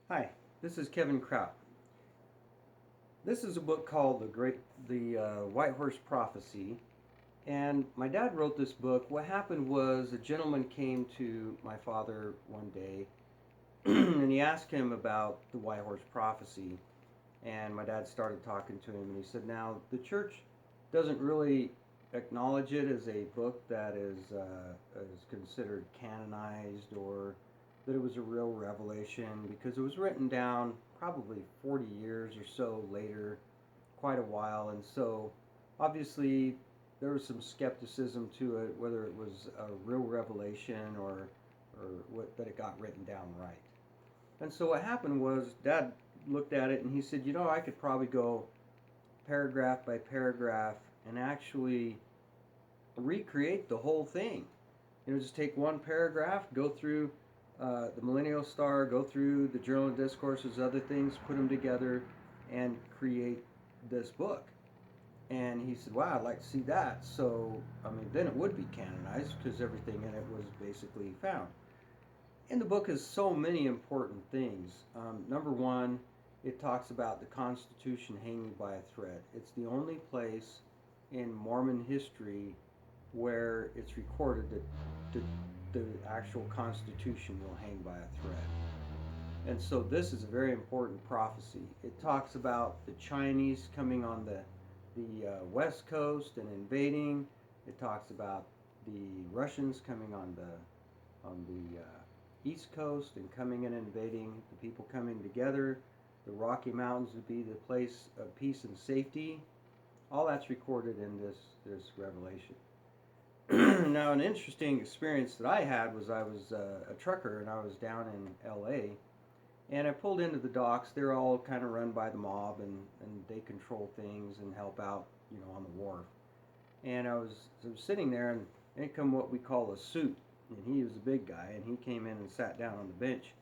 Hi, this is Kevin Kraut. This is a book called the White Horse Prophecy, and my dad wrote this book. What happened was a gentleman came to my father one day, and he asked him about the White Horse Prophecy, and my dad started talking to him, and he said, "Now the church doesn't really acknowledge it as a book that is considered canonized or that it was a real revelation because it was written down probably 40 years or so later, quite a while, and so obviously there was some skepticism to it whether it was a real revelation or that it got written down right." And so what happened was Dad looked at it and he said, I could probably go paragraph by paragraph and actually recreate the whole thing. Just take one paragraph, go through the Millennial Star, go through the Journal of Discourses, other things, put them together, and create this book. And he said, "Wow, I'd like to see that." So, then it would be canonized because everything in it was basically found. In the book is so many important things. Number one, it talks about the Constitution hanging by a thread. It's the only place in Mormon history where it's recorded that the actual Constitution will hang by a thread. And so this is a very important prophecy. It talks about the Chinese coming on the west coast and invading. It talks about the Russians coming on the east coast and coming and invading. The people coming together. The Rocky Mountains would be the place of peace and safety. All that's recorded in this revelation. Now, an interesting experience that I had was I was a trucker and I was down in L.A. and I pulled into the docks. They're all kind of run by the mob and they control things and help out, on the wharf. And I was sitting there and in come what we call a suit, and he was a big guy and he came in and sat down on the bench.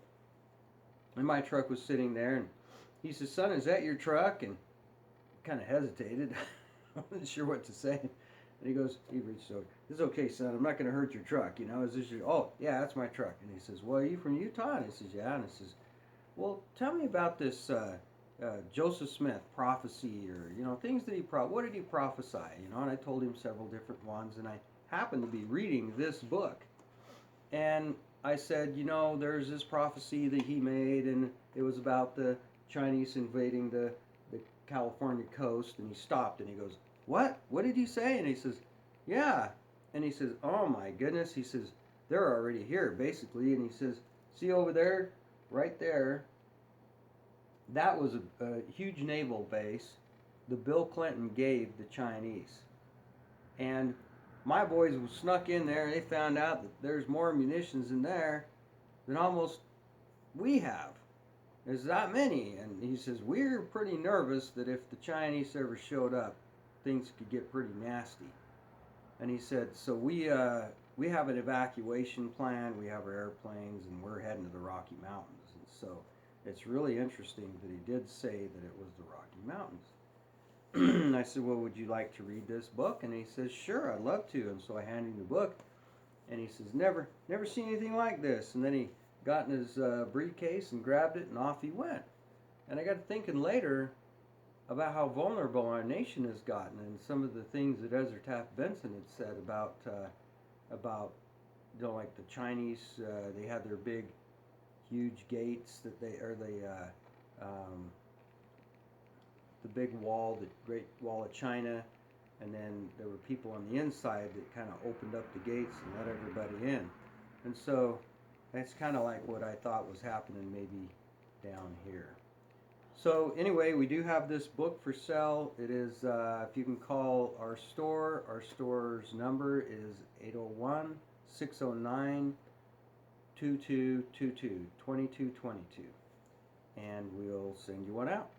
And my truck was sitting there and he says, "Son, is that your truck?" And kind of hesitated. I wasn't sure what to say. And he reached over. "It's okay, son. I'm not going to hurt your truck. Is this your?" "Oh, yeah, that's my truck." And he says, "Well, are you from Utah?" And he says, "Yeah." And he says, "Well, tell me about this Joseph Smith prophecy, or things that what did he prophesy?" And I told him several different ones, and I happened to be reading this book, and I said, there's this prophecy that he made, and it was about the Chinese invading the California coast, and he stopped and he goes, "What? What did you say?" And he says, "Yeah." And he says, "Oh my goodness." He says, "They're already here, basically." And he says, "See over there, right there, that was a huge naval base that Bill Clinton gave the Chinese. And my boys snuck in there and they found out that there's more munitions in there than almost we have. There's that many." And he says, "We're pretty nervous that if the Chinese ever showed up, things could get pretty nasty." And he said, "So we have an evacuation plan. We have our airplanes, and we're heading to the Rocky Mountains." And so it's really interesting that he did say that it was the Rocky Mountains. And I said, "Well, would you like to read this book?" And he says, "Sure, I'd love to." And so I handed him the book, and he says, "Never seen anything like this." And then he got in his briefcase and grabbed it, and off he went. And I got to thinking later about how vulnerable our nation has gotten, and some of the things that Ezra Taft Benson had said about like the Chinese. They had their big, huge gates that the big wall, the Great Wall of China, and then there were people on the inside that kind of opened up the gates and let everybody in. And so that's kind of like what I thought was happening maybe down here. So anyway, we do have this book for sale. It is, if you can call our store's number is 801 609 2222, 2222, and we'll send you one out.